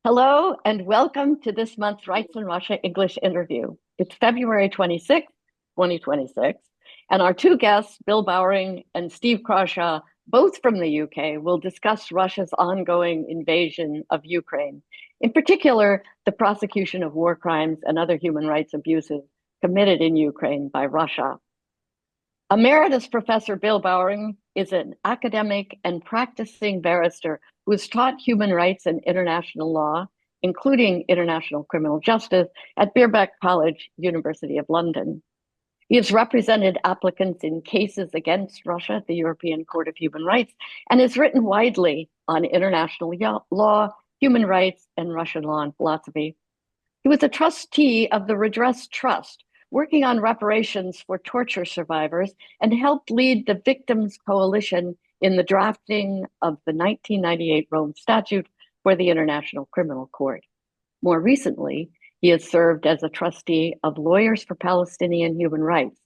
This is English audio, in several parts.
Hello and welcome to this month's Rights in Russia English interview. It's February 26th, 2026, and our two guests, Bill Bowring and Steve Crawshaw, both from the UK, will discuss Russia's ongoing invasion of Ukraine, in particular, the prosecution of war crimes and other human rights abuses committed in Ukraine by Russia. Emeritus Professor Bill Bowring is an academic and practicing barrister who has taught human rights and international law, including international criminal justice, at Birkbeck College, University of London. He has represented applicants in cases against Russia at the European Court of Human Rights and has written widely on international law, human rights, and Russian law and philosophy. He was a trustee of the Redress Trust, working on reparations for torture survivors, and helped lead the Victims' Coalition in the drafting of the 1998 Rome Statute for the International Criminal Court. More recently, he has served as a trustee of Lawyers for Palestinian Human Rights,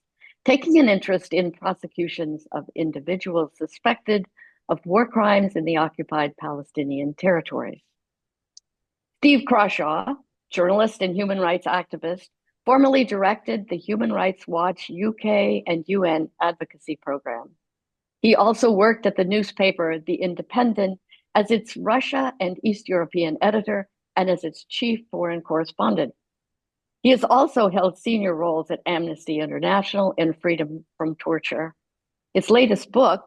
taking an interest in prosecutions of individuals suspected of war crimes in the occupied Palestinian territories. Steve Crawshaw, journalist and human rights activist, formerly directed the Human Rights Watch UK and UN advocacy program. He also worked at the newspaper The Independent as its Russia and East European editor and as its chief foreign correspondent. He has also held senior roles at Amnesty International and Freedom from Torture. His latest book,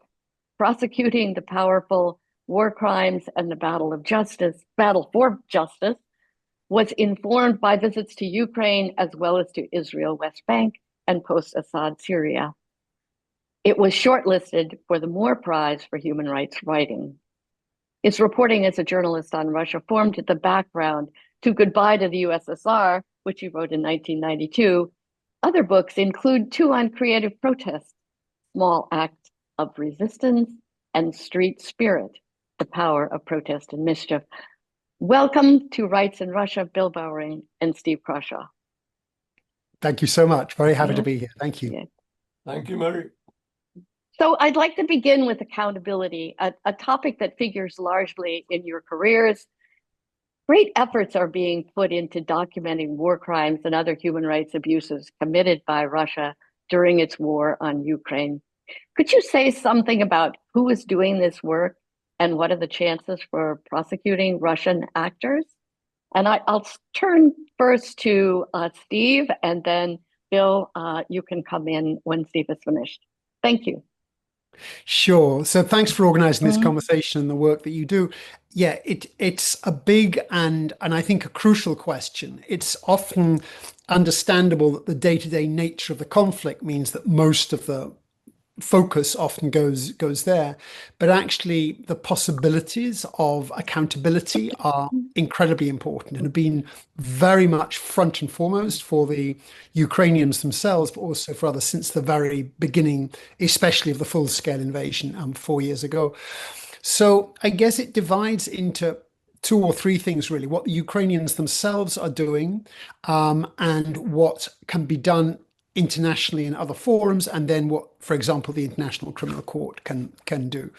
Prosecuting the Powerful, War Crimes and the Battle for Justice, was informed by visits to Ukraine as well as to Israel, West Bank, and post-Assad Syria. It was shortlisted for the Moore Prize for Human Rights Writing. His reporting as a journalist on Russia formed the background to Goodbye to the USSR, which he wrote in 1992. Other books include two on creative protest, Small Acts of Resistance, and Street Spirit, The Power of Protest and Mischief. Welcome to Rights in Russia, Bill Bowring and Steve Crawshaw. Thank you so much. Very happy to be here. Thank you. Yeah. Thank you, Mary. So I'd like to begin with accountability, a topic that figures largely in your careers. Great efforts are being put into documenting war crimes and other human rights abuses committed by Russia during its war on Ukraine. Could you say something about who is doing this work and what are the chances for prosecuting Russian actors? And I'll turn first to Steve, and then Bill, you can come in when Steve is finished. Thank you. Sure. So thanks for organizing this conversation and the work that you do. Yeah, it's a big and I think a crucial question. It's often understandable that the day-to-day nature of the conflict means that most of the focus often goes there, but actually the possibilities of accountability are incredibly important and have been very much front and foremost for the Ukrainians themselves, but also for others since the very beginning, especially of the full-scale invasion 4 years ago. So I guess it divides into two or three things really: what the Ukrainians themselves are doing, and what can be done internationally in other forums, and then what, for example, the International Criminal Court can do.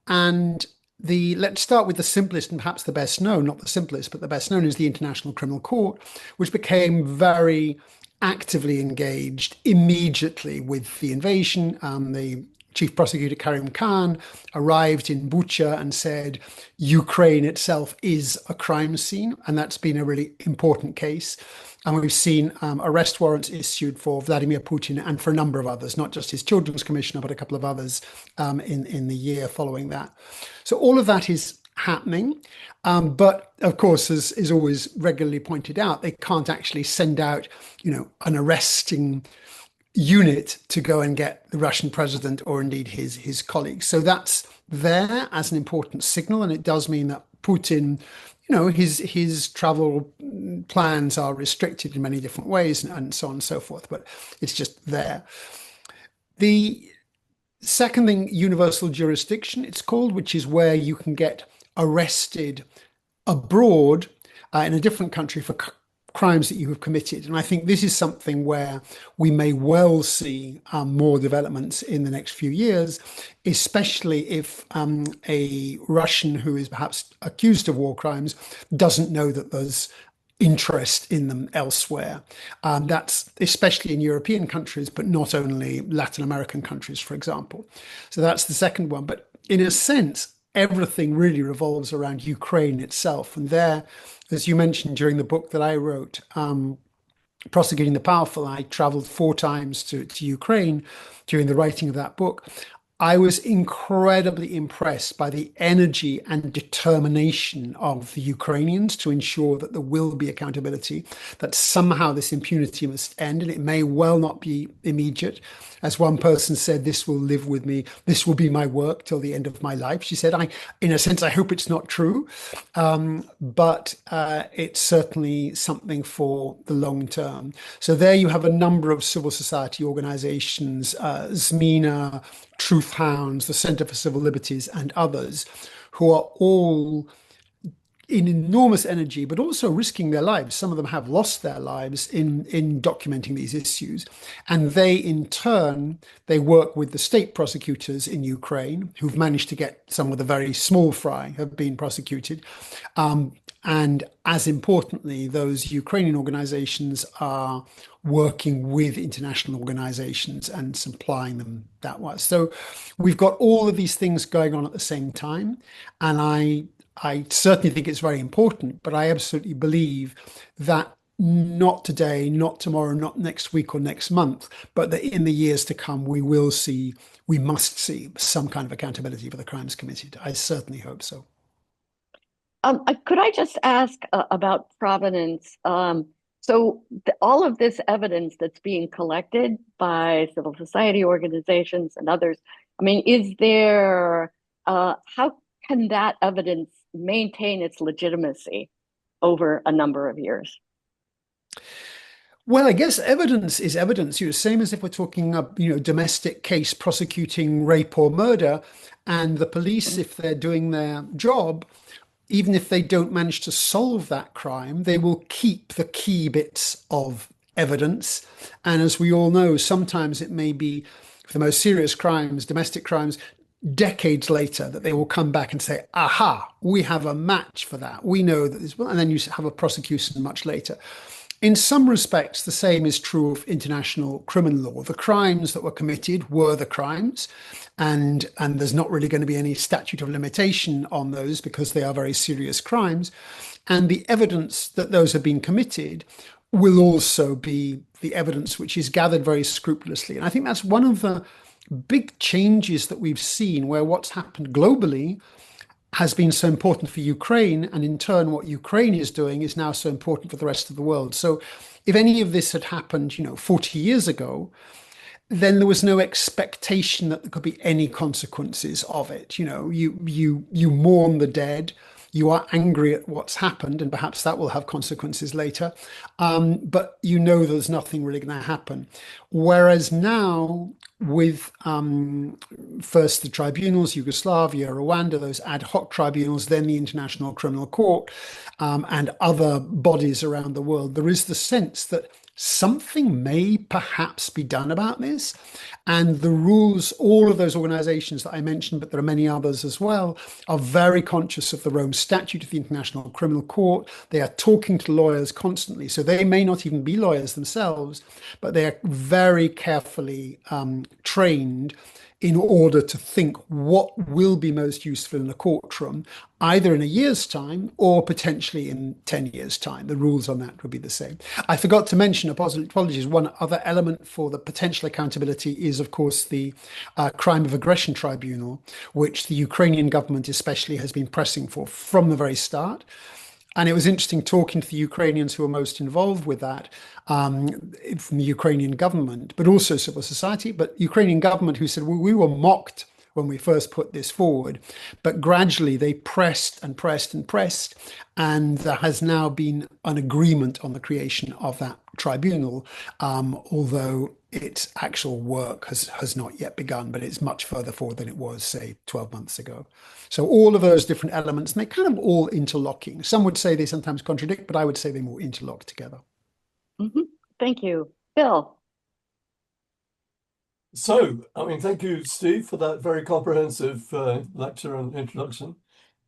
Let's start with the simplest and perhaps the best known, not the simplest, but the best known, is the International Criminal Court, which became very actively engaged immediately with the invasion. The Chief Prosecutor Karim Khan arrived in Bucha and said Ukraine itself is a crime scene, and that's been a really important case. And we've seen arrest warrants issued for Vladimir Putin and for a number of others, not just his children's commissioner, but a couple of others in the year following that. So all of that is happening. But of course, as is always regularly pointed out, they can't actually send out, an arresting unit to go and get the Russian president or indeed his colleagues. So that's there as an important signal. And it does mean that Putin, his travel plans are restricted in many different ways and so on and so forth, but it's just there. The second thing, universal jurisdiction, it's called, which is where you can get arrested abroad in a different country for crimes that you have committed. And I think this is something where we may well see more developments in the next few years, especially if a Russian who is perhaps accused of war crimes doesn't know that there's interest in them elsewhere. That's especially in European countries, but not only Latin American countries, for example. So that's the second one. But in a sense, everything really revolves around Ukraine itself. And there, as you mentioned during the book that I wrote, Prosecuting the Powerful, I traveled 4 times to Ukraine during the writing of that book. I was incredibly impressed by the energy and determination of the Ukrainians to ensure that there will be accountability, that somehow this impunity must end, and it may well not be immediate. As one person said, this will live with me, this will be my work till the end of my life. She said, in a sense, I hope it's not true, but it's certainly something for the long term. So there you have a number of civil society organizations, ZMINA, Truth Hounds, the Center for Civil Liberties, and others, who are all in enormous energy, but also risking their lives. Some of them have lost their lives in documenting these issues. And they, in turn, they work with the state prosecutors in Ukraine, who've managed to get some of the very small fry have been prosecuted. And as importantly, those Ukrainian organizations are working with international organizations and supplying them that way. So we've got all of these things going on at the same time. And I certainly think it's very important, but I absolutely believe that not today, not tomorrow, not next week or next month, but that in the years to come, we must see some kind of accountability for the crimes committed. I certainly hope so. Could I just ask about provenance? So all of this evidence that's being collected by civil society organizations and others, I mean, how can that evidence maintain its legitimacy over a number of years? Well, I guess evidence is evidence. Same as if we're talking, domestic case prosecuting rape or murder, and the police, if they're doing their job, even if they don't manage to solve that crime, they will keep the key bits of evidence. And as we all know, sometimes it may be for the most serious crimes, domestic crimes, decades later that they will come back and say, aha, we have a match for that. We know that this, and then you have a prosecution much later. In some respects, the same is true of international criminal law. The crimes that were committed were the crimes, and there's not really going to be any statute of limitation on those because they are very serious crimes. And the evidence that those have been committed will also be the evidence which is gathered very scrupulously. And I think that's one of the big changes that we've seen, where what's happened globally has been so important for Ukraine, and in turn what Ukraine is doing is now so important for the rest of the world. So if any of this had happened 40 years ago, then there was no expectation that there could be any consequences of it. You mourn the dead, you are angry at what's happened, and perhaps that will have consequences later, but there's nothing really going to happen. Whereas now, with first the tribunals, Yugoslavia, Rwanda, those ad hoc tribunals, then the International Criminal Court, and other bodies around the world, there is the sense that something may perhaps be done about this. And the rules, all of those organizations that I mentioned, but there are many others as well, are very conscious of the Rome Statute of the International Criminal Court. They are talking to lawyers constantly. So they may not even be lawyers themselves, but they are very carefully trained in order to think what will be most useful in a courtroom, either in a year's time or potentially in 10 years' time. The rules on that would be the same. I forgot to mention, apologies, one other element for the potential accountability is, of course, the Crime of Aggression Tribunal, which the Ukrainian government especially has been pressing for from the very start. And it was interesting talking to the Ukrainians who are most involved with that, from the Ukrainian government, but also civil society, but Ukrainian government who said, well, we were mocked when we first put this forward. But gradually they pressed and pressed and pressed, and there has now been an agreement on the creation of that tribunal, although its actual work has not yet begun, but it's much further forward than it was, say, 12 months ago. So all of those different elements, and they're kind of all interlocking. Some would say they sometimes contradict, but I would say they more interlock together. Mm-hmm. Thank you. Bill. So, I mean, thank you, Steve, for that very comprehensive lecture and introduction.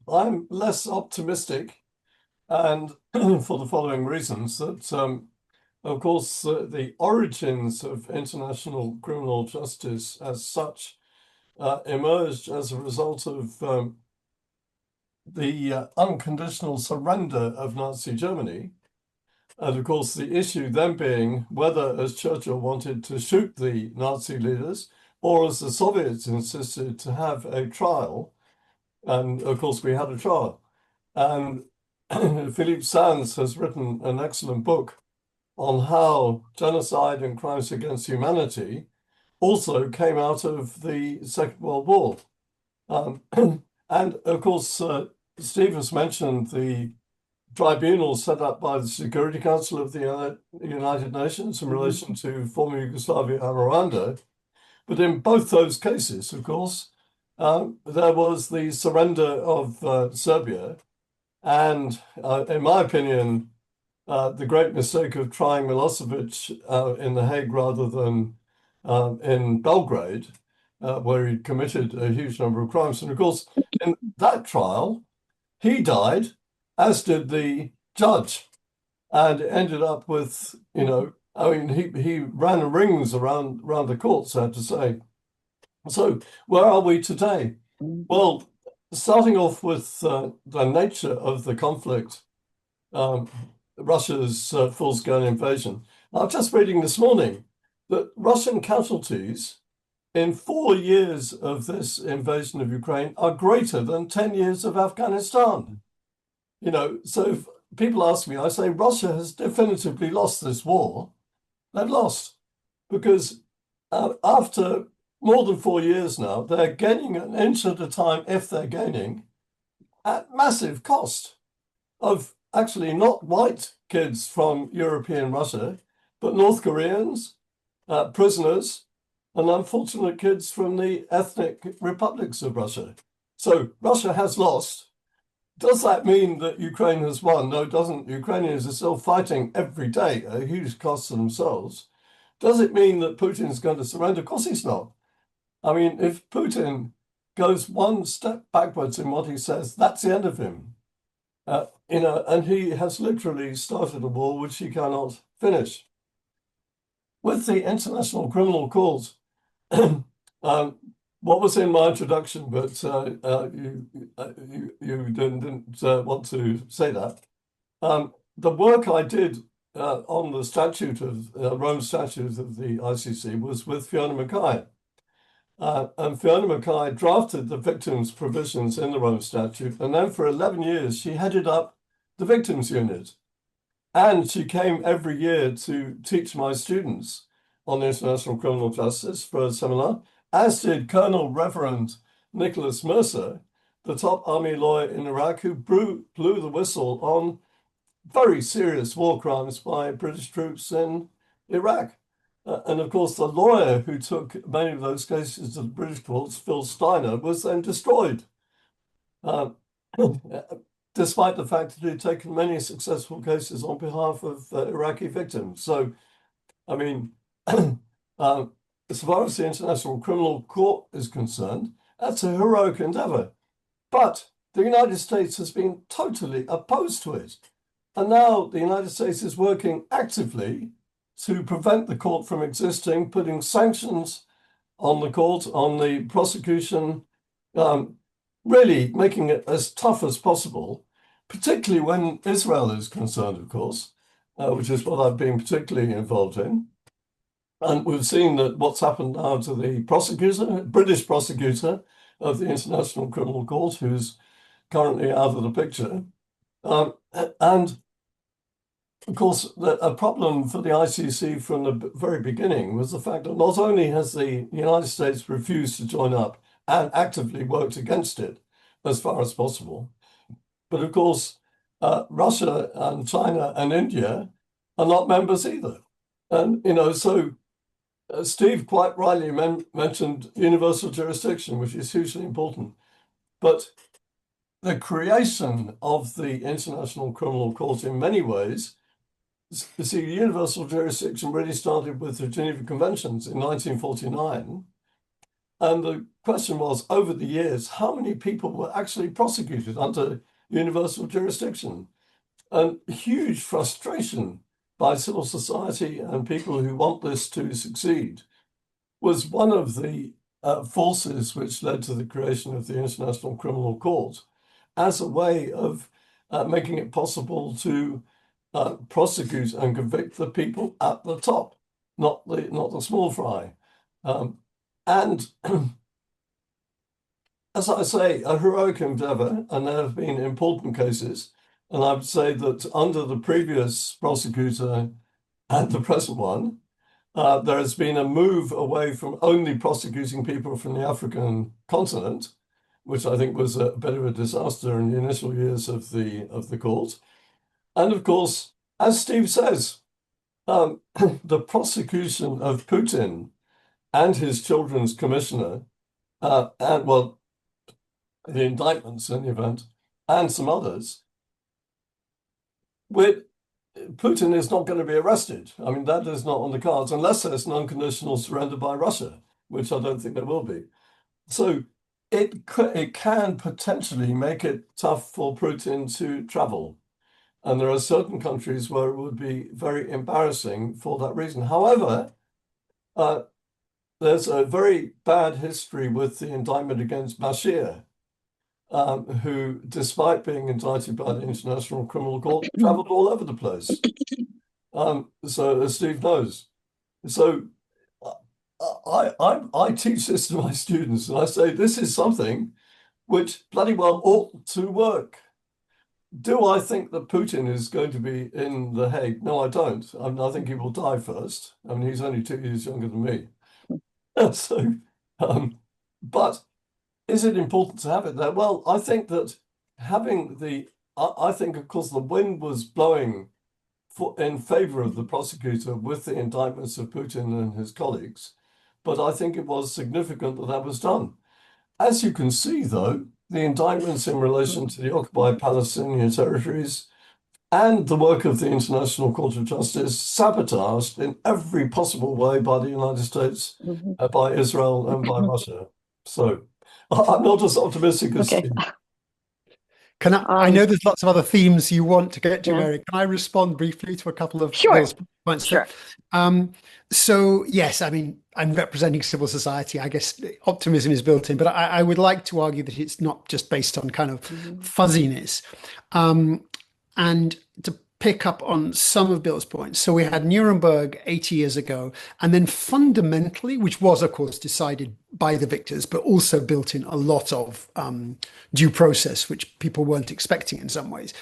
I'm less optimistic, and for the following reasons, that, of course, the origins of international criminal justice as such emerged as a result of the unconditional surrender of Nazi Germany. And of course, the issue then being whether, as Churchill wanted to shoot the Nazi leaders, or as the Soviets insisted to have a trial. And of course, we had a trial. And Philippe Sands has written an excellent book on how genocide and crimes against humanity also came out of the Second World War. And of course, Steve has mentioned the tribunal set up by the Security Council of the United Nations in relation to former Yugoslavia and Rwanda. But in both those cases, of course, there was the surrender of Serbia. And in my opinion, the great mistake of trying Milosevic in The Hague rather than in Belgrade, where he committed a huge number of crimes. And of course, in that trial, he died, as did the judge, and it ended up with, you know, I mean, he ran rings around the courts, I have to say. So where are we today? Well, starting off with the nature of the conflict, Russia's full-scale invasion. I'm just reading this morning that Russian casualties in 4 years of this invasion of Ukraine are greater than 10 years of Afghanistan. You know, so if people ask me, I say Russia has definitively lost this war. They've lost because after more than 4 years now, they're gaining an inch at a time, if they're gaining, at massive cost of actually not white kids from European Russia, but North Koreans, prisoners, and unfortunate kids from the ethnic republics of Russia. So Russia has lost. Does that mean that Ukraine has won? No, it doesn't. Ukrainians are still fighting every day at a huge cost to themselves. Does it mean that Putin is going to surrender? Of course he's not. I mean, if Putin goes one step backwards in what he says, that's the end of him. You know, and he has literally started a war which he cannot finish. With the International Criminal Court, what was in my introduction, but you didn't want to say that. The work I did on the statute of Rome Statute of the ICC was with Fiona McKay. And Fiona McKay drafted the victims' provisions in the Rome Statute, and then for 11 years she headed up the victims unit. And she came every year to teach my students on international criminal justice for a seminar, as did Colonel Reverend Nicholas Mercer, the top army lawyer in Iraq, who blew the whistle on very serious war crimes by British troops in Iraq. And of course, the lawyer who took many of those cases to the British courts, Phil Steiner, was then destroyed, despite the fact that he'd taken many successful cases on behalf of Iraqi victims. So, I mean, as far as the International Criminal Court is concerned, that's a heroic endeavor. But the United States has been totally opposed to it. And now the United States is working actively to prevent the court from existing, putting sanctions on the court, on the prosecution, really making it as tough as possible, particularly when Israel is concerned, of course, which is what I've been particularly involved in. And we've seen that what's happened now to the prosecutor, British prosecutor of the International Criminal Court, who's currently out of the picture. And of course, a problem for the ICC from the very beginning was the fact that not only has the United States refused to join up, and actively worked against it as far as possible. But of course, Russia and China and India are not members either. And, so Steve quite rightly mentioned universal jurisdiction, which is hugely important. But the creation of the International Criminal Court in many ways, see, universal jurisdiction really started with the Geneva Conventions in 1949. And the question was, over the years, how many people were actually prosecuted under universal jurisdiction? And huge frustration by civil society and people who want this to succeed was one of the forces which led to the creation of the International Criminal Court as a way of making it possible to prosecute and convict the people at the top, not the small fry. And as I say, a heroic endeavor, and there have been important cases. And I would say that under the previous prosecutor and the present one, there has been a move away from only prosecuting people from the African continent, which I think was a bit of a disaster in the initial years of the court. And of course, as Steve says, the prosecution of Putin and his children's commissioner, and well, the indictments in the event, and some others, Putin is not going to be arrested. I mean, that is not on the cards unless there's an unconditional surrender by Russia, which I don't think there will be. So it can potentially make it tough for Putin to travel. And there are certain countries where it would be very embarrassing for that reason. However, there's a very bad history with the indictment against Bashir, who, despite being indicted by the International Criminal Court, traveled all over the place. So, as Steve knows. So I teach this to my students, and I say, this is something which bloody well ought to work. Do I think that Putin is going to be in The Hague? No, I don't. I think he will die first. I mean, he's only 2 years younger than me. So, but is it important to have it there? Well, I think that having I think, of course, the wind was blowing in favor of the prosecutor with the indictments of Putin and his colleagues. But I think it was significant that that was done. As you can see, though, the indictments in relation to the occupied Palestinian territories and the work of the International Court of Justice sabotaged in every possible way by the United States, by Israel, and by Russia. So I'm not as optimistic as Steve. Can I know there's lots of other themes you want to get to, Mary. Can I respond briefly to a couple of those points? Sure. So, yes, I mean, I'm representing civil society. I guess optimism is built in, but I would like to argue that it's not just based on kind of fuzziness. And to pick up on some of Bill's points. So we had Nuremberg 80 years ago, and then fundamentally, which was, of course, decided by the victors, but also built in a lot of due process, which people weren't expecting in some ways.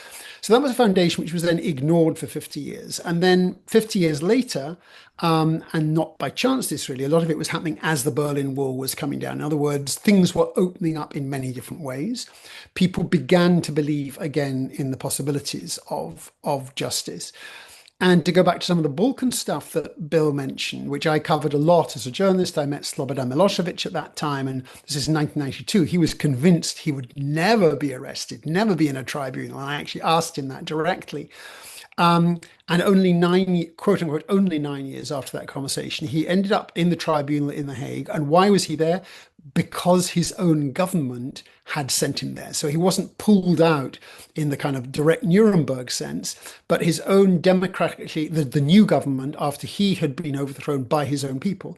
So that was a foundation which was then ignored for 50 years. And then 50 years later, and not by chance this really, a lot of it was happening as the Berlin Wall was coming down. In other words, things were opening up in many different ways. People began to believe again in the possibilities of justice. And to go back to some of the Balkan stuff that Bill mentioned, which I covered a lot as a journalist, I met Slobodan Milosevic at that time, and this is 1992. He was convinced he would never be arrested, never be in a tribunal. And I actually asked him that directly. And only quote unquote, only 9 years after that conversation, he ended up in the tribunal in The Hague. And why was he there? Because his own government had sent him there. So he wasn't pulled out in the kind of direct Nuremberg sense, but his own democratically, the new government, after he had been overthrown by his own people.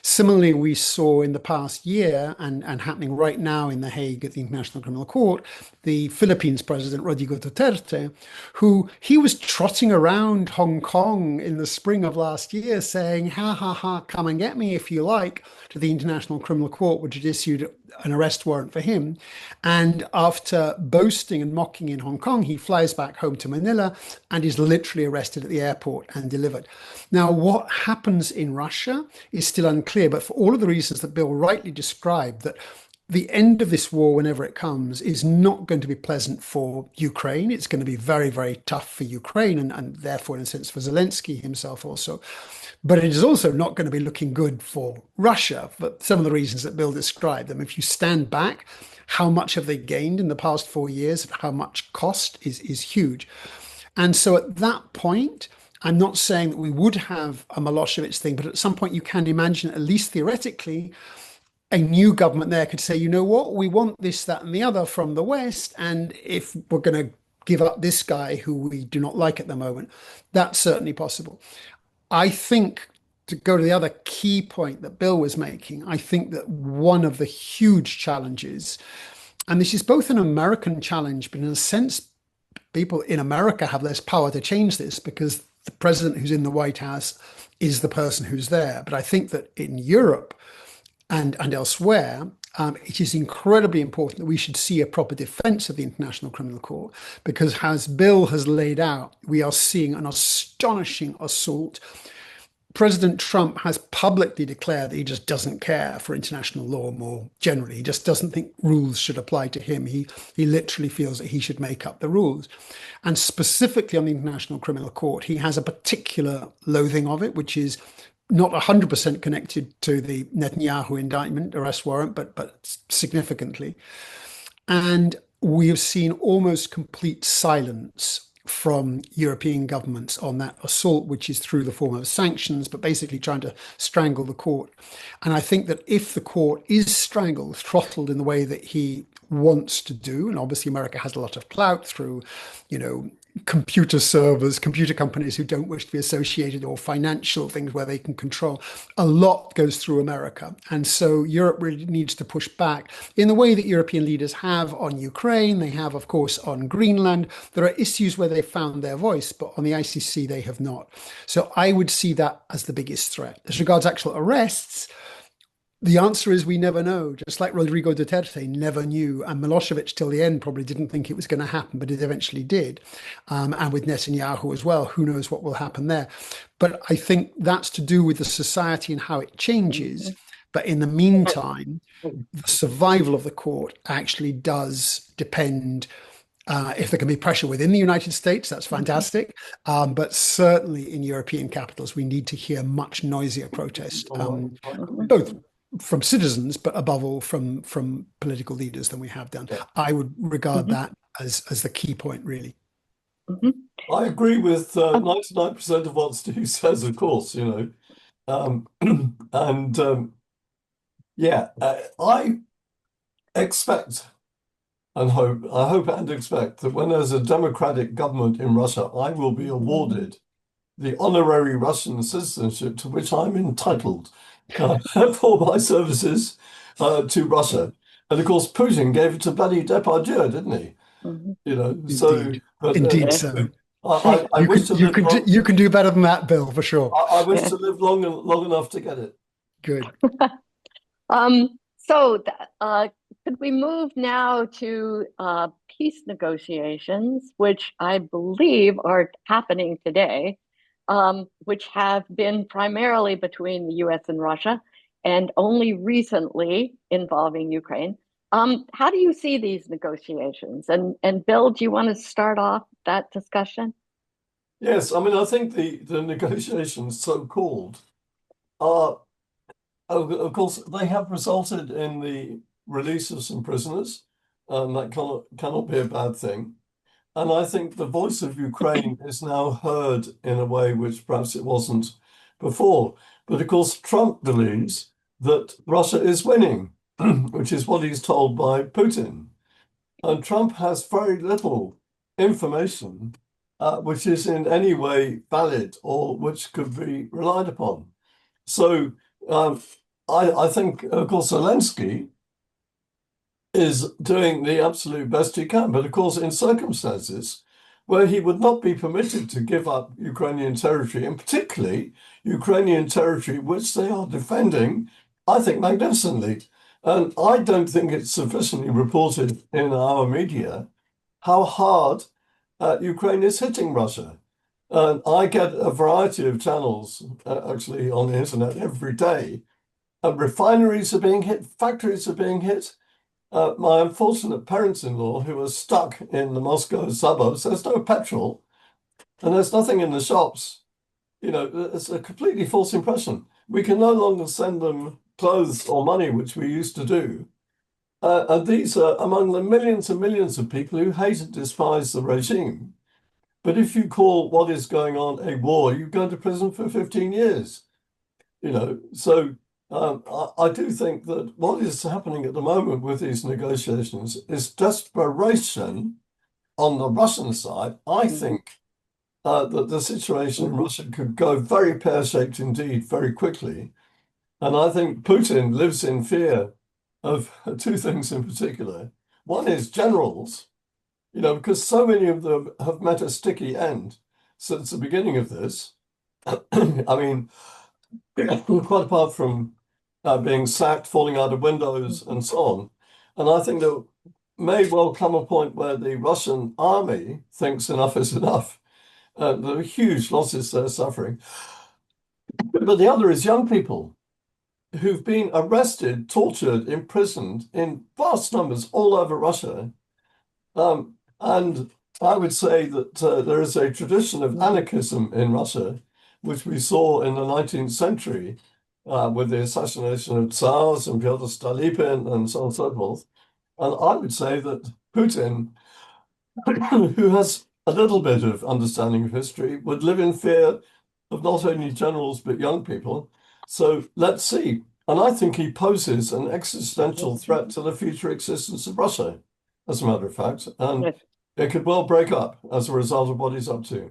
Similarly, we saw in the past year and happening right now in The Hague at the International Criminal Court, the Philippines president, Rodrigo Duterte, who he was trotting around Hong Kong in the spring of last year saying, ha, ha, ha, come and get me if you like, to the International Criminal Court, which had issued an arrest warrant for him. And after boasting and mocking in Hong Kong, he flies back home to Manila and is literally arrested at the airport and delivered. Now, what happens in Russia is still unclear, but for all of the reasons that Bill rightly described, that the end of this war, whenever it comes, is not going to be pleasant for Ukraine. It's going to be very, very tough for Ukraine and therefore, in a sense, for Zelensky himself also. But it is also not going to be looking good for Russia for some of the reasons that Bill described. If you stand back, how much have they gained in the past 4 years? How much cost is huge. And so at that point, I'm not saying that we would have a Milosevic thing, but at some point you can imagine, at least theoretically, a new government there could say, you know what, we want this, that, and the other from the West. And if we're going to give up this guy who we do not like at the moment, that's certainly possible. I think, to go to the other key point that Bill was making, I think that one of the huge challenges, and this is both an American challenge, but in a sense, people in America have less power to change this because the president who's in the White House is the person who's there. But I think that in Europe, and elsewhere, it is incredibly important that we should see a proper defense of the International Criminal Court, because as Bill has laid out, we are seeing an astonishing assault. President Trump has publicly declared that he just doesn't care for international law more generally. He just doesn't think rules should apply to him. He literally feels that he should make up the rules. And specifically on the International Criminal Court, he has a particular loathing of it, which is not 100% connected to the Netanyahu indictment, arrest warrant, but significantly. And we have seen almost complete silence from European governments on that assault, which is through the form of sanctions, but basically trying to strangle the court. And I think that if the court is strangled, throttled in the way that he wants to do, and obviously America has a lot of clout through, computer servers, computer companies who don't wish to be associated, or financial things where they can control. A lot goes through America. And so Europe really needs to push back in the way that European leaders have on Ukraine. They have, of course, on Greenland. There are issues where they found their voice, but on the ICC, they have not. So I would see that as the biggest threat. As regards actual arrests, the answer is we never know, just like Rodrigo Duterte never knew. And Milosevic, till the end, probably didn't think it was going to happen, but it eventually did. And with Netanyahu as well, who knows what will happen there. But I think that's to do with the society and how it changes. But in the meantime, the survival of the court actually does depend. If there can be pressure within the United States, that's fantastic. But certainly in European capitals, we need to hear much noisier protest, both from citizens, but above all from political leaders than we have done. I would regard that as the key point, really. I agree with 99% of what Steve says, of course, I expect and hope and expect that when there's a democratic government in Russia, I will be awarded the honorary Russian citizenship to which I'm entitled for my services to Russia. And of course, Putin gave it to bloody Depardieu, didn't he? Indeed, so. I wish to live you can do better than that, Bill, for sure. I wish to live long enough to get it. Good. Could we move now to peace negotiations, which I believe are happening today, which have been primarily between the US and Russia, and only recently involving Ukraine. How do you see these negotiations? And Bill, do you want to start off that discussion? Yes, I think the negotiations, so-called, are, of course, they have resulted in the release of some prisoners, and that cannot be a bad thing. And I think the voice of Ukraine is now heard in a way which perhaps it wasn't before. But of course, Trump believes that Russia is winning, which is what he's told by Putin. And Trump has very little information which is in any way valid or which could be relied upon. So I think, of course, Zelensky is doing the absolute best he can. But of course, in circumstances where he would not be permitted to give up Ukrainian territory, and particularly Ukrainian territory which they are defending, I think, magnificently. And I don't think it's sufficiently reported in our media how hard Ukraine is hitting Russia. And I get a variety of channels actually on the internet every day. Refineries are being hit, factories are being hit. my unfortunate parents-in-law who are stuck in the Moscow suburbs. There's no petrol and there's nothing in the shops. It's a completely false impression. We can no longer send them clothes or money, which we used to do. And these are among the millions and millions of people who hate and despise the regime. But if you call what is going on a war, you go to prison for 15 years. So I do think that what is happening at the moment with these negotiations is desperation on the Russian side. I think that the situation in Russia could go very pear-shaped indeed very quickly. And I think Putin lives in fear of two things in particular. One is generals, because so many of them have met a sticky end since the beginning of this. I mean, quite apart from being sacked, falling out of windows, and so on. And I think there may well come a point where the Russian army thinks enough is enough. There are huge losses they're suffering. But the other is young people who've been arrested, tortured, imprisoned in vast numbers all over Russia. And I would say that there is a tradition of anarchism in Russia, which we saw in the 19th century with the assassination of Tsars and Pyotr Stolypin and so on and so forth. And I would say that Putin, who has a little bit of understanding of history, would live in fear of not only generals but young people. So let's see. And I think he poses an existential threat to the future existence of Russia, as a matter of fact. And it could well break up as a result of what he's up to.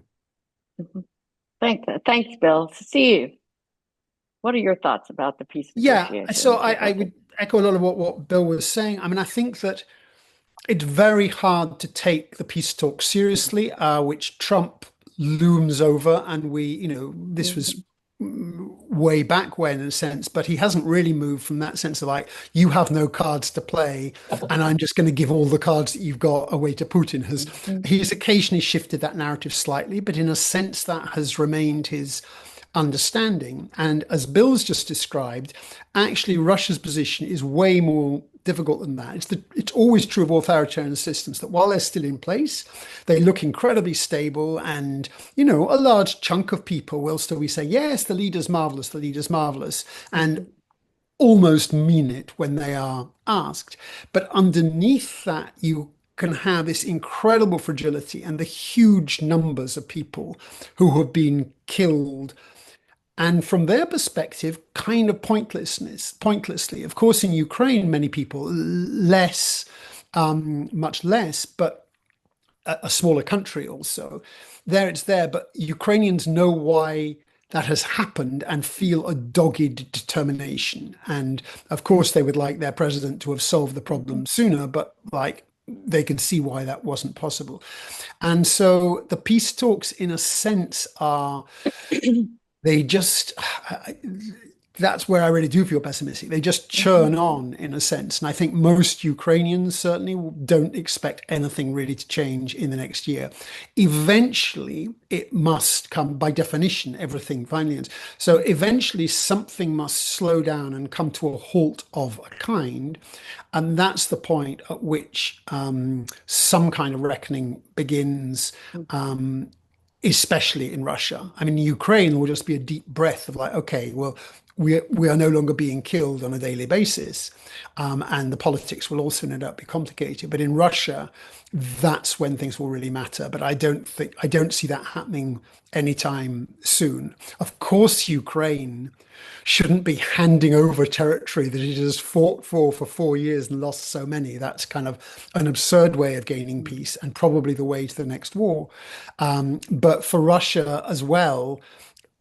Thanks, Bill. Steve, what are your thoughts about the peace negotiations? Yeah, so I would echo a lot of what Bill was saying. I mean, I think that it's very hard to take the peace talk seriously, which Trump looms over. And this was way back when, in a sense, but he hasn't really moved from that sense of like, you have no cards to play, and I'm just going to give all the cards that you've got away to Putin. He's occasionally shifted that narrative slightly, but in a sense that has remained his understanding. And as Bill's just described, actually Russia's position is way more difficult than that. It's always true of authoritarian systems that while they're still in place, they look incredibly stable, and a large chunk of people will still be saying, yes, the leader's marvelous, and almost mean it when they are asked. But underneath that, you can have this incredible fragility and the huge numbers of people who have been killed. And from their perspective, kind of pointlessly. Of course, in Ukraine, many people, much less, but a smaller country also. There it's there, but Ukrainians know why that has happened and feel a dogged determination. And of course, they would like their president to have solved the problem sooner, but they can see why that wasn't possible. And so the peace talks, in a sense, are... They just, that's where I really do feel pessimistic. They just churn on, in a sense. And I think most Ukrainians certainly don't expect anything really to change in the next year. Eventually, it must come, by definition, everything finally ends. So eventually something must slow down and come to a halt of a kind. And that's the point at which some kind of reckoning begins, especially in Russia. I mean, Ukraine will just be a deep breath of like, okay, well, we are no longer being killed on a daily basis. And the politics will also no doubt be complicated. But in Russia, that's when things will really matter. But I don't see that happening anytime soon. Of course, Ukraine shouldn't be handing over territory that it has fought for 4 years and lost so many. That's kind of an absurd way of gaining peace and probably the way to the next war. But for Russia as well,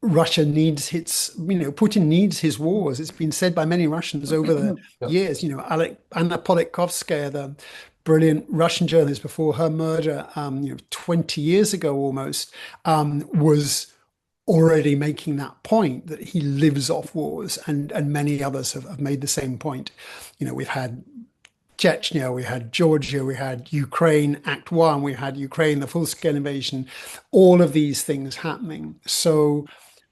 Russia needs Putin needs his wars. It's been said by many Russians over the years. Anna Politkovskaya, the brilliant Russian journalist before her murder, 20 years ago almost, was already making that point that he lives off wars, and many others have made the same point. We've had Chechnya, we had Georgia, we had Ukraine, Act One, we had Ukraine, the full-scale invasion, all of these things happening. So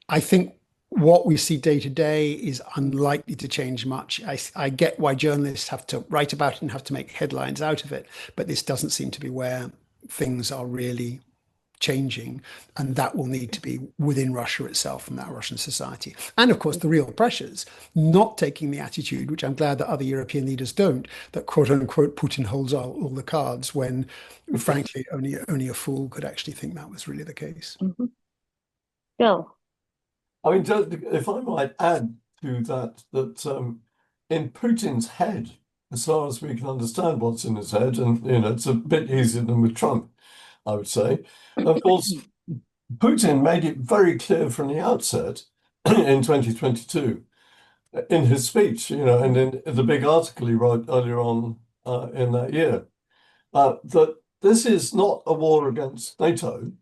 I think what we see day to day is unlikely to change much. I get why journalists have to write about it and have to make headlines out of it, but this doesn't seem to be where things are really changing, and that will need to be within Russia itself and that Russian society. And of course, the real pressures, not taking the attitude, which I'm glad that other European leaders don't, that quote unquote Putin holds all the cards, when frankly only a fool could actually think that was really the case. Mm-hmm. Bill. I mean, if I might add to that, in Putin's head, as far as we can understand what's in his head, and it's a bit easier than with Trump, I would say. Of course, Putin made it very clear from the outset in 2022, in his speech, and in the big article he wrote earlier on in that year, that this is not a war against NATO.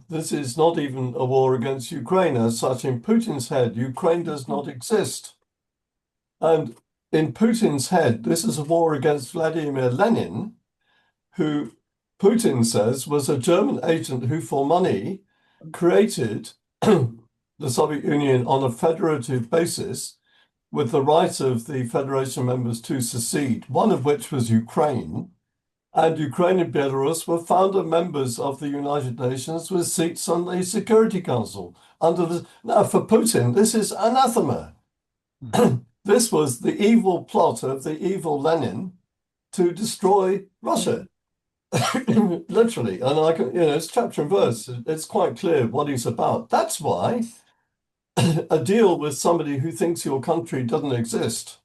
This is not even a war against Ukraine as such. In Putin's head, Ukraine does not exist. And in Putin's head, this is a war against Vladimir Lenin, who Putin says was a German agent who, for money, created the Soviet Union on a federative basis with the right of the Federation members to secede, one of which was Ukraine. And Ukraine and Belarus were founder members of the United Nations with seats on the Security Council. Now, for Putin, this is anathema. This was the evil plot of the evil Lenin to destroy Russia, literally. And it's chapter and verse. It's quite clear what he's about. That's why a deal with somebody who thinks your country doesn't exist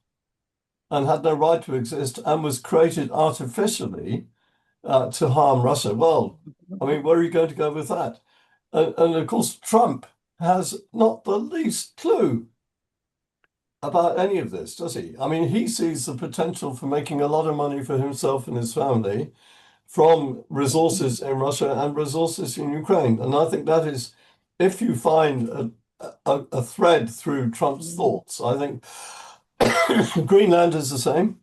and had no right to exist and was created artificially to harm Russia. Well, I mean, where are you going to go with that? And of course, Trump has not the least clue about any of this, does he? I mean, he sees the potential for making a lot of money for himself and his family from resources in Russia and resources in Ukraine. And I think that is, if you find a thread through Trump's thoughts, I think Greenland is the same.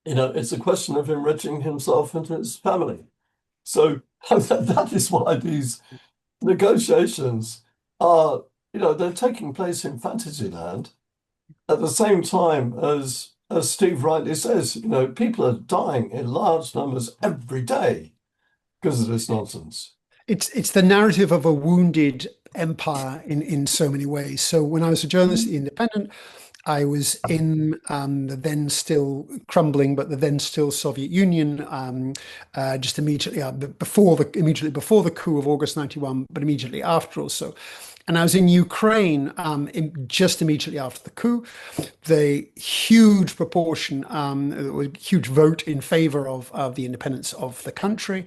It's a question of enriching himself and his family. So that is why these negotiations are, they're taking place in fantasy land at the same time as Steve rightly says, people are dying in large numbers every day because of this nonsense. It's the narrative of a wounded empire in so many ways. So when I was a journalist at The Independent, I was in the then still crumbling, but the then still Soviet Union, just immediately before the coup of August 91, but immediately after also. And I was in Ukraine just immediately after the coup. The huge proportion, huge vote in favor of the independence of the country.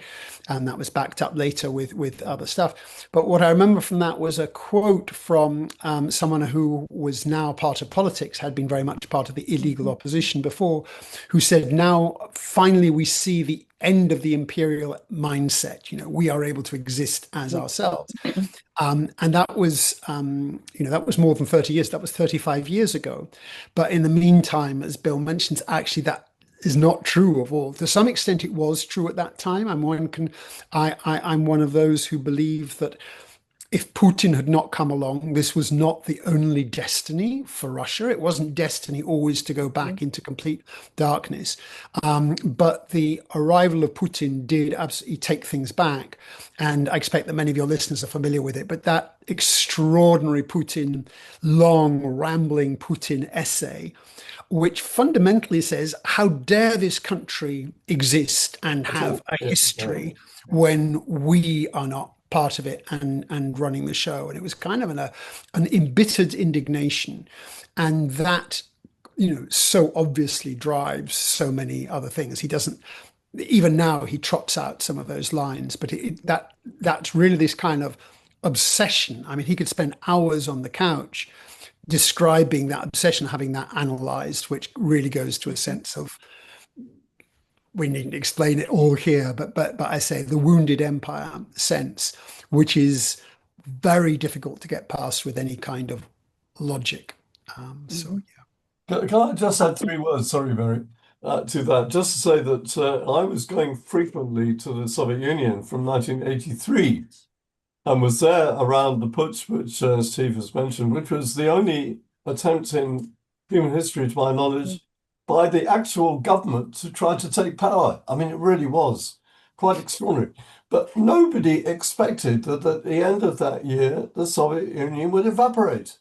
And that was backed up later with other stuff. But what I remember from that was a quote from someone who was now part of politics, had been very much part of the illegal opposition before, who said, now finally we see the end of the imperial mindset. We are able to exist as ourselves. And that was, that was more than 30 years. That was 35 years ago. But in the meantime, as Bill mentions, actually that is not true of all. To some extent, it was true at that time. I'm one of those who believe that if Putin had not come along, this was not the only destiny for Russia. It wasn't destiny always to go back into complete darkness. But the arrival of Putin did absolutely take things back. And I expect that many of your listeners are familiar with it. But that extraordinary Putin, long, rambling Putin essay, which fundamentally says, how dare this country exist and have a history when we are not part of it and running the show. And it was kind of an embittered indignation. And that, so obviously drives so many other things. He doesn't, even now he trots out some of those lines, but that's really this kind of obsession. I mean, he could spend hours on the couch describing that obsession, having that analyzed, which really goes to a sense of, we needn't explain it all here, but I say the wounded empire sense, which is very difficult to get past with any kind of logic. So, yeah. Can I just add 3 words, sorry, Mary, to that? Just to say that I was going frequently to the Soviet Union from 1983 and was there around the putsch, which Steve has mentioned, which was the only attempt in human history, to my knowledge, by the actual government to try to take power. I mean, it really was quite extraordinary. But nobody expected that at the end of that year, the Soviet Union would evaporate.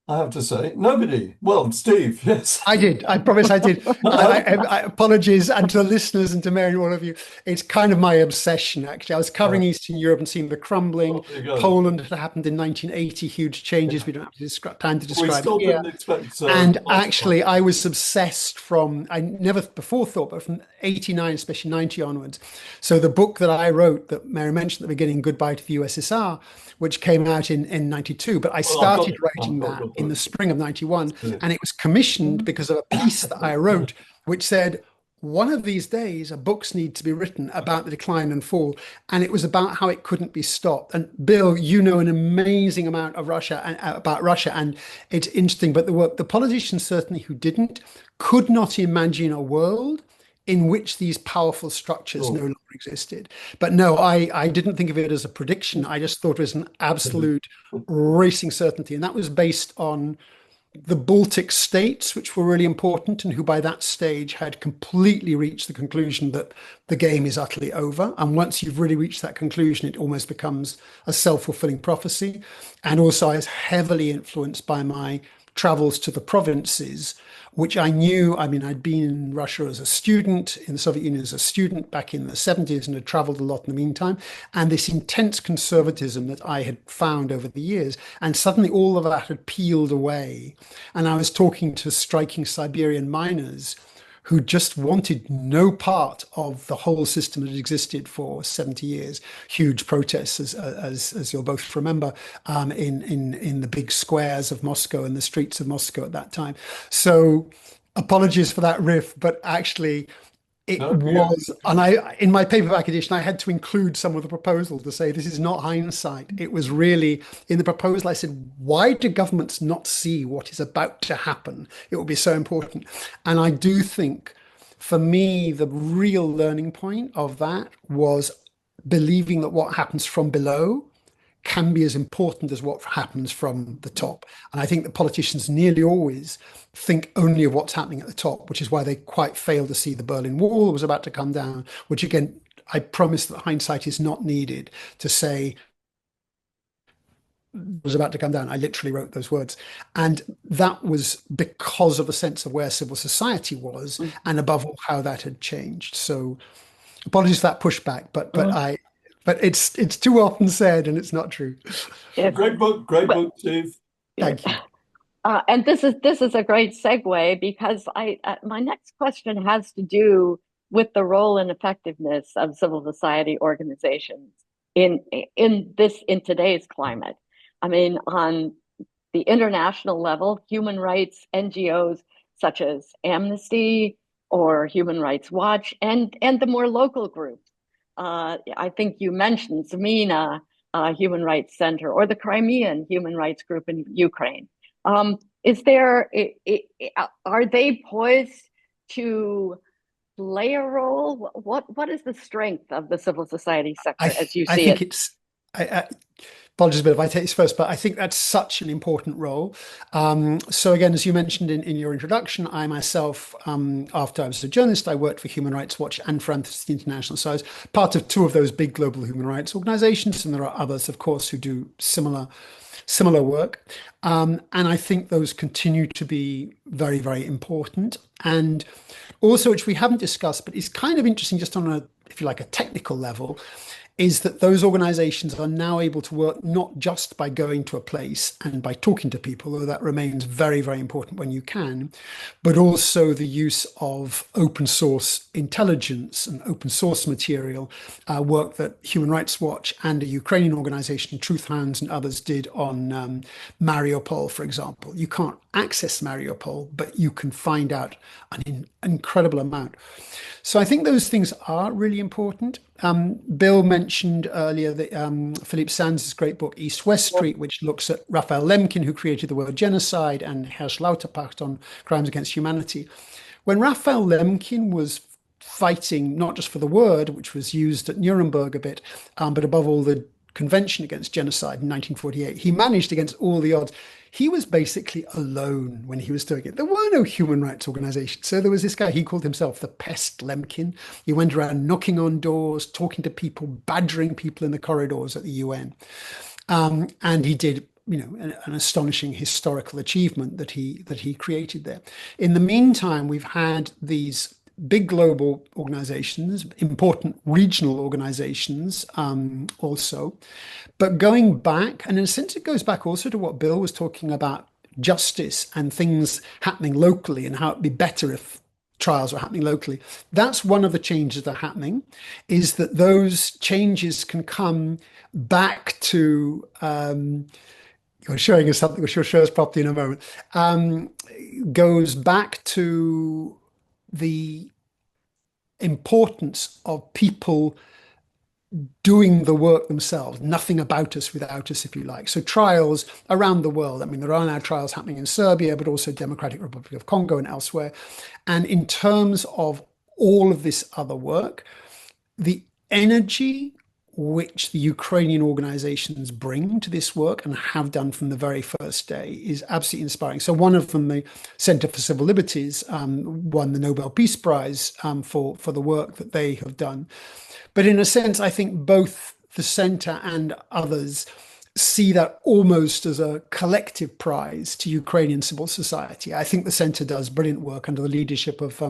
I have to say, nobody. Well, Steve, yes. I did. I promise I did. I apologies, and to the listeners and to Mary and all of you. It's kind of my obsession, actually. I was covering Eastern Europe and seeing the crumbling. There you go. Poland had happened in 1980, huge changes. We don't have to time to We describe still here. didn't expect. And actually, I was obsessed from, I never before thought, but from 89, especially 90 onwards. So the book that I wrote that Mary mentioned at the beginning, Goodbye to the USSR, which came out in 92, but I started writing that in the spring of 91, and it was commissioned because of a piece that I wrote, which said, one of these days, books need to be written about the decline and fall. And it was about how it couldn't be stopped. And Bill, you know an amazing amount of Russia and about Russia, and it's interesting. But the politicians certainly who didn't could not imagine a world in which these powerful structures no longer existed. But no, I didn't think of it as a prediction. I just thought it was an absolute racing certainty. And that was based on the Baltic states, which were really important, and who by that stage had completely reached the conclusion that the game is utterly over. And once you've really reached that conclusion, it almost becomes a self-fulfilling prophecy. And also I was heavily influenced by my travels to the provinces, which I knew. I mean, I'd been in Russia as a student, in the Soviet Union as a student back in the 70s, and had traveled a lot in the meantime. And this intense conservatism that I had found over the years, and suddenly all of that had peeled away. And I was talking to striking Siberian miners who just wanted no part of the whole system that had existed for 70 years. Huge protests, as you'll both remember, in the big squares of Moscow and the streets of Moscow at that time. So apologies for that riff, but actually it was, and I, in my paperback edition, I had to include some of the proposal to say this is not hindsight. It was really in the proposal. I said, why do governments not see what is about to happen? It will be so important. And I do think, for me, the real learning point of that was believing that what happens from below can be as important as what happens from the top. And I think that politicians nearly always think only of what's happening at the top, which is why they quite fail to see the Berlin Wall was about to come down, which again, I promise that hindsight is not needed to say was about to come down. I literally wrote those words. And that was because of a sense of where civil society was, and above all, how that had changed. So apologies for that pushback, but it's too often said, and it's not true. Great book, Steve. Thank you. And this is a great segue, because my next question has to do with the role and effectiveness of civil society organizations in today's climate. I mean, on the international level, human rights NGOs such as Amnesty or Human Rights Watch, and the more local groups. I think you mentioned Zemina Human Rights Center, or the Crimean Human Rights Group in Ukraine. Are they poised to play a role? What is the strength of the civil society sector as you see it? Apologies, but if I take this first, but I think that's such an important role. So again, as you mentioned in your introduction, I myself, after I was a journalist, I worked for Human Rights Watch and for Amnesty International. So I was part of two of those big global human rights organizations, and there are others, of course, who do similar work. And I think those continue to be very, very important. And also, which we haven't discussed, but is kind of interesting just on a, if you like, a technical level, is that those organizations are now able to work not just by going to a place and by talking to people, though that remains very, very important when you can, but also the use of open source intelligence and open source material, work that Human Rights Watch and a Ukrainian organization, Truth Hounds and others, did on Mariupol, for example. You can't access Mariupol, but you can find out an incredible amount. So I think those things are really important. Bill mentioned earlier that Philippe Sands' great book, East-West Street, which looks at Raphael Lemkin, who created the word genocide, and Hersch Lauterpacht on crimes against humanity. When Raphael Lemkin was fighting not just for the word, which was used at Nuremberg a bit, but above all the Convention Against Genocide in 1948. He managed against all the odds. He was basically alone when he was doing it. There were no human rights organizations. So there was this guy, he called himself the Pest Lemkin. He went around knocking on doors, talking to people, badgering people in the corridors at the UN. And he did, an astonishing historical achievement that he created there. In the meantime, we've had these big global organizations, important regional organizations also. But going back, and in a sense, it goes back also to what Bill was talking about, justice and things happening locally and how it'd be better if trials were happening locally. That's one of the changes that are happening, is that those changes can come back to, you're showing us something which you'll show us properly in a moment, goes back to the importance of people doing the work themselves, nothing about us without us, if you like. So trials around the world, I mean, there are now trials happening in Serbia, but also Democratic Republic of Congo and elsewhere. And in terms of all of this other work, the energy which the Ukrainian organizations bring to this work and have done from the very first day is absolutely inspiring. So one of them, the Center for Civil Liberties, won the Nobel Peace Prize for the work that they have done. But in a sense, I think both the center and others see that almost as a collective prize to Ukrainian civil society. I think the center does brilliant work under the leadership of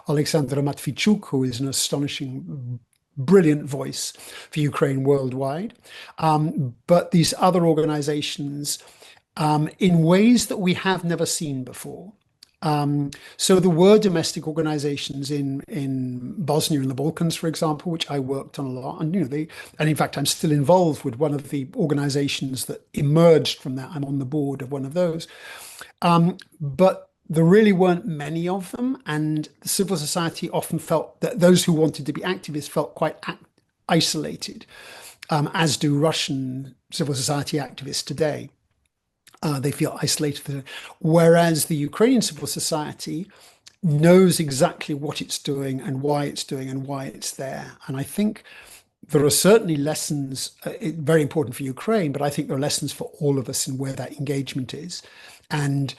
Alexandra Matvichuk, who is an astonishing, brilliant voice for Ukraine worldwide. But these other organizations, in ways that we have never seen before. So there were domestic organizations in Bosnia and the Balkans, for example, which I worked on a lot. And, and in fact, I'm still involved with one of the organizations that emerged from that. I'm on the board of one of those. But there really weren't many of them. And the civil society often felt that those who wanted to be activists felt quite isolated, as do Russian civil society activists today. They feel isolated. Whereas the Ukrainian civil society knows exactly what it's doing and why it's doing and why it's there. And I think there are certainly lessons, very important for Ukraine, but I think there are lessons for all of us in where that engagement is. And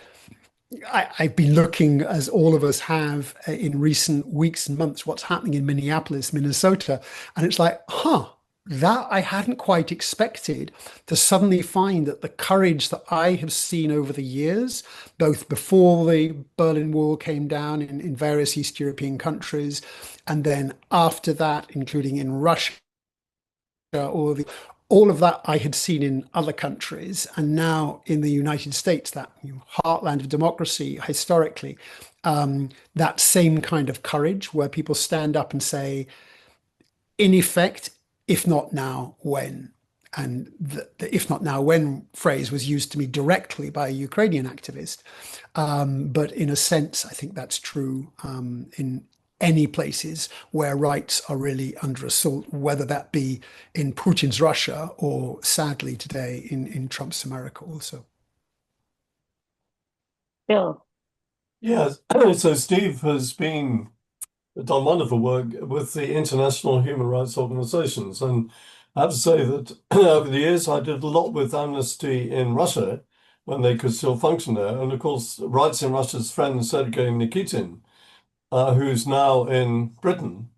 I've been looking, as all of us have, in recent weeks and months, what's happening in Minneapolis, Minnesota. And it's like, that I hadn't quite expected, to suddenly find that the courage that I have seen over the years, both before the Berlin Wall came down in various East European countries, and then after that, including in Russia, all of that I had seen in other countries, and now in the United States, that heartland of democracy historically, that same kind of courage where people stand up and say, in effect, if not now, when? And the if not now, when phrase was used to me directly by a Ukrainian activist. But in a sense, I think that's true in any places where rights are really under assault, whether that be in Putin's Russia or sadly today in Trump's America also. Bill. Yes, so Steve has done wonderful work with the international human rights organizations. And I have to say that over the years, I did a lot with Amnesty in Russia when they could still function there. And of course, Rights in Russia's friend Sergei Nikitin, who's now in Britain,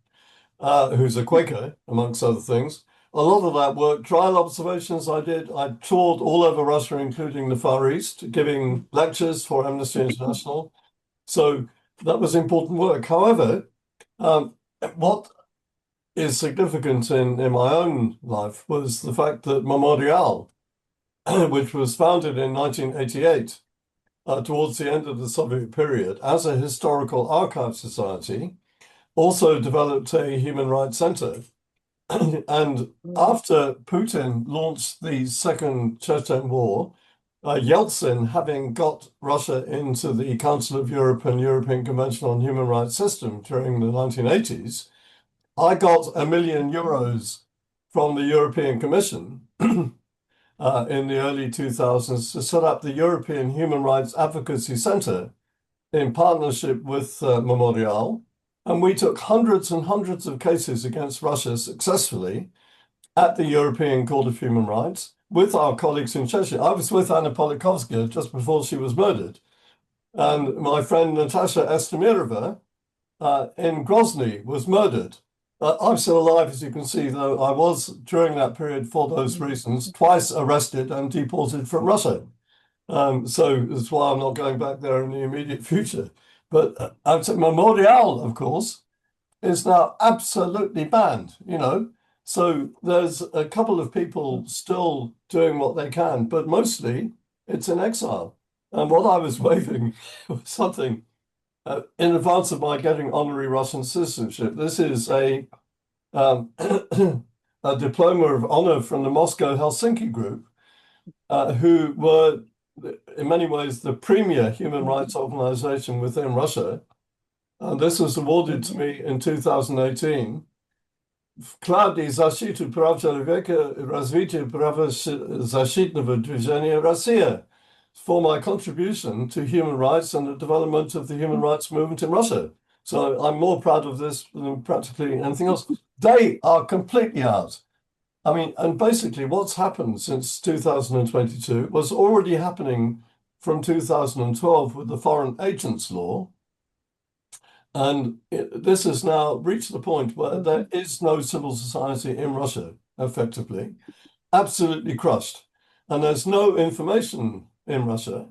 who's a Quaker, amongst other things. A lot of that work, trial observations I did, I toured all over Russia, including the Far East, giving lectures for Amnesty International. So that was important work. However, what is significant in my own life was the fact that Memorial, which was founded in 1988, towards the end of the Soviet period, as a historical archive society, also developed a human rights center. And after Putin launched the Second Chechen War, Yeltsin, having got Russia into the Council of Europe and European Convention on Human Rights system during the 1980s, I got €1 million from the European Commission in the early 2000s to set up the European Human Rights Advocacy Center in partnership with Memorial. And we took hundreds and hundreds of cases against Russia successfully. at the European Court of Human Rights with our colleagues in Cheshire. I was with Anna Politkovskaya just before she was murdered. And my friend Natasha Estemirova in Grozny was murdered. I'm still alive, as you can see, though I was, during that period, for those reasons, twice arrested and deported from Russia. So that's why I'm not going back there in the immediate future. But I'd say Memorial, of course, is now absolutely banned, you know. So there's a couple of people still doing what they can, but mostly it's in exile. And what I was waving was something in advance of my getting honorary Russian citizenship. This is a a diploma of honor from the Moscow-Helsinki group, who were in many ways the premier human rights organization within Russia. And this was awarded to me in 2018. Вклады защиту прав человека, развитие правозащитного движения Россия, for my contribution to human rights and the development of the human rights movement in Russia. So I'm more proud of this than practically anything else. They are completely out. I mean, and basically what's happened since 2022 was already happening from 2012 with the Foreign Agents Law. And this has now reached the point where there is no civil society in Russia, effectively, absolutely crushed. And there's no information in Russia,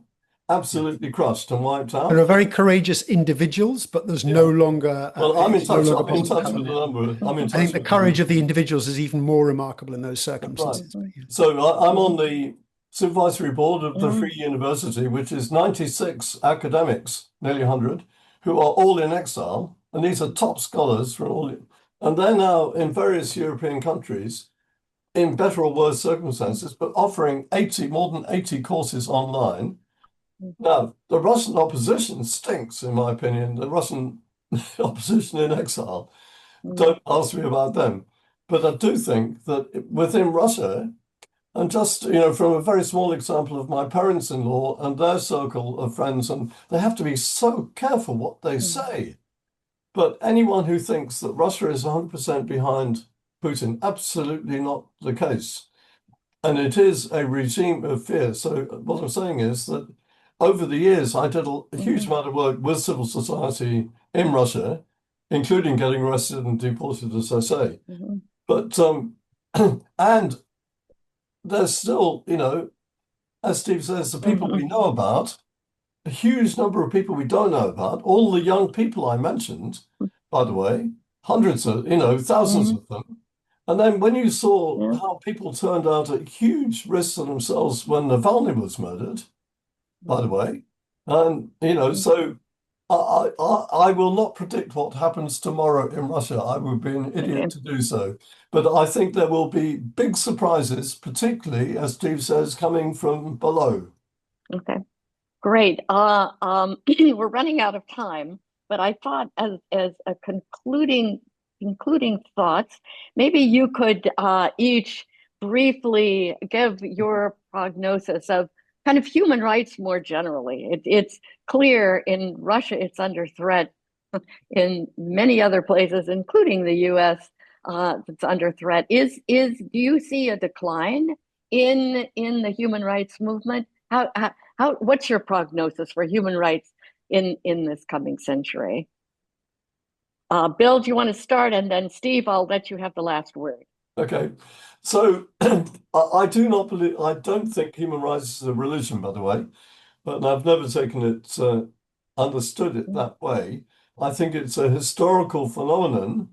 absolutely crushed and wiped out. There are very courageous individuals, but there's no longer. Well, I'm in touch. No I'm in touch with the number. I think the courage of the individuals is even more remarkable in those circumstances. Right. So I'm on the supervisory board of the Free University, which is 96 academics, nearly 100, who are all in exile. And these are top scholars from all, and they're now in various European countries in better or worse circumstances, but offering more than 80 courses online. Now, the Russian opposition stinks, in my opinion. The Russian opposition in exile. Don't ask me about them. But I do think that within Russia, and just, you know, from a very small example of my parents-in-law and their circle of friends, and they have to be so careful what they say. But anyone who thinks that Russia is 100% behind Putin, absolutely not the case. And it is a regime of fear. So what I'm saying is that over the years, I did a huge amount of work with civil society in Russia, including getting arrested and deported, as I say. But, and there's still, you know, as Steve says, the people we know about, a huge number of people we don't know about, all the young people I mentioned, by the way, hundreds of, you know, thousands of them. And then when you saw how people turned out at huge risk to themselves when Navalny was murdered, by the way, and, you know, so I will not predict what happens tomorrow in Russia. I would be an idiot to do so. But I think there will be big surprises, particularly, as Steve says, coming from below. Okay, great. We're running out of time, but I thought as a concluding thoughts, maybe you could each briefly give your prognosis of kind of human rights more generally. It's clear in Russia it's under threat. In many other places, including the U.S., it's under threat. Do you see a decline in the human rights movement? What's your prognosis for human rights in this coming century? Bill, do you want to start? And then Steve, I'll let you have the last word. Okay. So I don't think human rights is a religion, by the way, but I've never taken it, understood it that way. I think it's a historical phenomenon,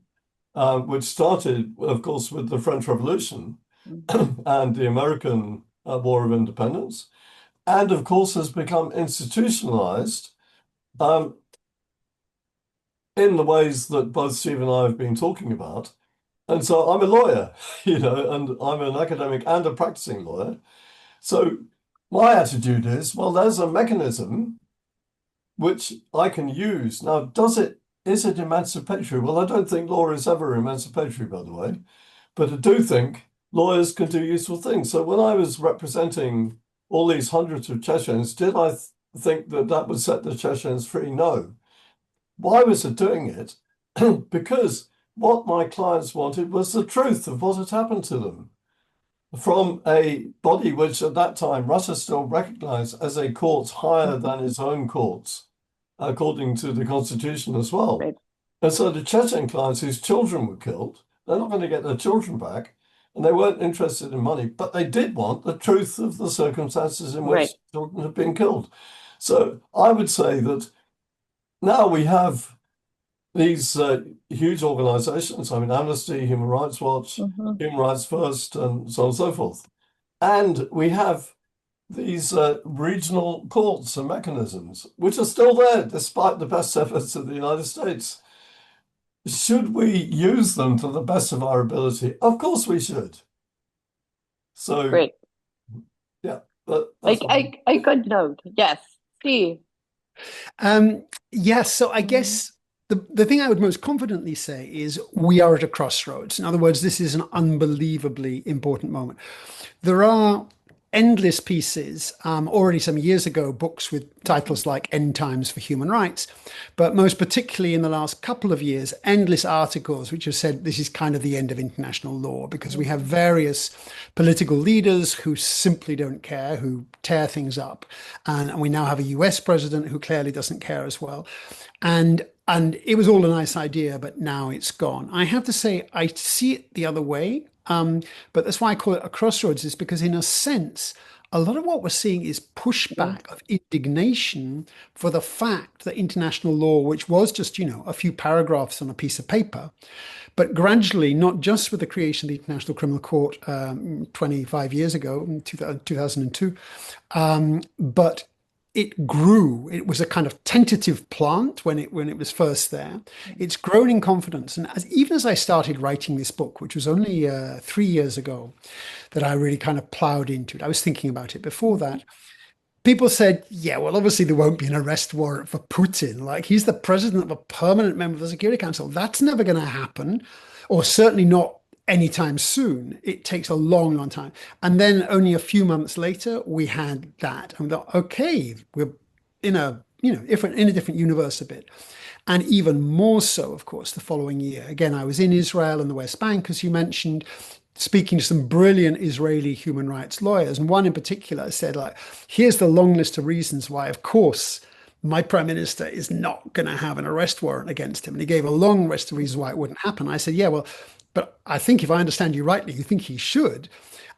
which started, of course, with the French Revolution and the American War of Independence, and of course has become institutionalized in the ways that both Steve and I have been talking about. And so I'm a lawyer, you know, and I'm an academic and a practicing lawyer. So my attitude is, well, there's a mechanism which I can use. Now, is it emancipatory? Well, I don't think law is ever emancipatory, by the way, but I do think lawyers can do useful things. So when I was representing all these hundreds of Chechens, did I think that that would set the Chechens free? No. Why was I doing it? Because what my clients wanted was the truth of what had happened to them from a body which at that time Russia still recognized as a court higher than its own courts, according to the constitution as well. Right. And so the Chechen clients whose children were killed, they're not going to get their children back, and they weren't interested in money, but they did want the truth of the circumstances in which Right. children had been killed. So I would say that now we have these huge organizations, I mean, Amnesty, Human Rights Watch, Human Rights First, and so on and so forth. And we have these regional courts and mechanisms, which are still there despite the best efforts of the United States. Should we use them to the best of our ability? Of course we should. So, Great. yeah, that's I could note. Yes. Steve. Yes, so I guess the thing I would most confidently say is we are at a crossroads. In other words, this is an unbelievably important moment. There are endless pieces, already some years ago, books with titles like End Times for Human Rights, but most particularly in the last couple of years, endless articles which have said this is kind of the end of international law because we have various political leaders who simply don't care, who tear things up. And we now have a US president who clearly doesn't care as well. And it was all a nice idea, but now it's gone. I have to say, I see it the other way. But that's why I call it a crossroads, is because in a sense, a lot of what we're seeing is pushback of indignation for the fact that international law, which was just, a few paragraphs on a piece of paper, but gradually, not just with the creation of the International Criminal Court 25 years ago, in 2002, but it grew. It was a kind of tentative plant when it was first there. It's grown in confidence. And even as I started writing this book, which was only 3 years ago, that I really kind of plowed into it. I was thinking about it before that. People said, yeah, well, obviously there won't be an arrest warrant for Putin. Like, he's the president of a permanent member of the Security Council. That's never going to happen, or certainly not anytime soon. It takes a long, long time. And then only a few months later, we had that. And we thought, okay, we're in a different universe a bit. And even more so, of course, the following year. Again, I was in Israel and the West Bank, as you mentioned, speaking to some brilliant Israeli human rights lawyers. And one in particular said, like, here's the long list of reasons why, of course, my prime minister is not going to have an arrest warrant against him. And he gave a long list of reasons why it wouldn't happen. I said, yeah, well, but I think if I understand you rightly, you think he should.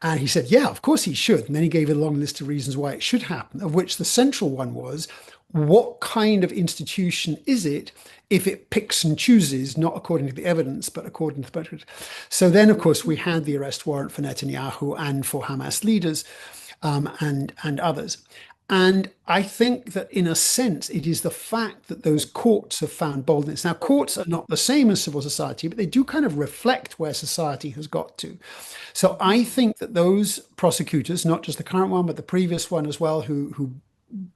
And he said, yeah, of course he should. And then he gave a long list of reasons why it should happen, of which the central one was, what kind of institution is it if it picks and chooses, not according to the evidence, but according to the budget? So then, of course, we had the arrest warrant for Netanyahu and for Hamas leaders and others. And I think that in a sense, it is the fact that those courts have found boldness. Now, courts are not the same as civil society, but they do kind of reflect where society has got to. So I think that those prosecutors, not just the current one, but the previous one as well, who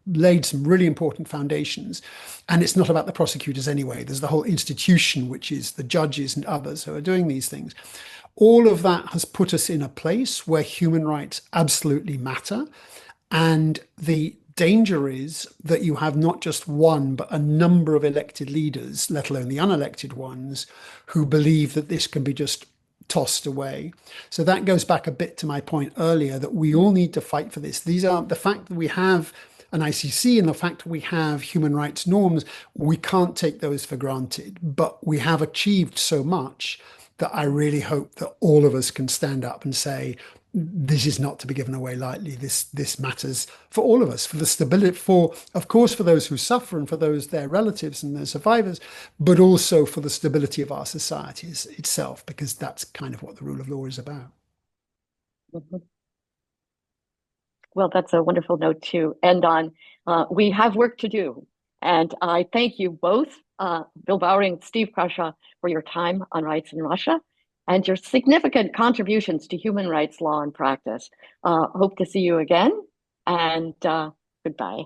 laid some really important foundations. And it's not about the prosecutors anyway. There's the whole institution, which is the judges and others who are doing these things. All of that has put us in a place where human rights absolutely matter. And the danger is that you have not just one, but a number of elected leaders, let alone the unelected ones, who believe that this can be just tossed away. So that goes back a bit to my point earlier that we all need to fight for this. These are the fact that we have an ICC and the fact that we have human rights norms, we can't take those for granted, but we have achieved so much that I really hope that all of us can stand up and say, this is not to be given away lightly. This matters for all of us, for the stability, of course, for those who suffer and for those, their relatives and their survivors, but also for the stability of our societies itself, because that's kind of what the rule of law is about. Well, that's a wonderful note to end on. We have work to do. And I thank you both, Bill Bowring and Steve Crawshaw, for your time on Rights in Russia and your significant contributions to human rights law and practice. Hope to see you again, and goodbye.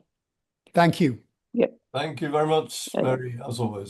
Thank you. Yep. Thank you very much, Mary, as always.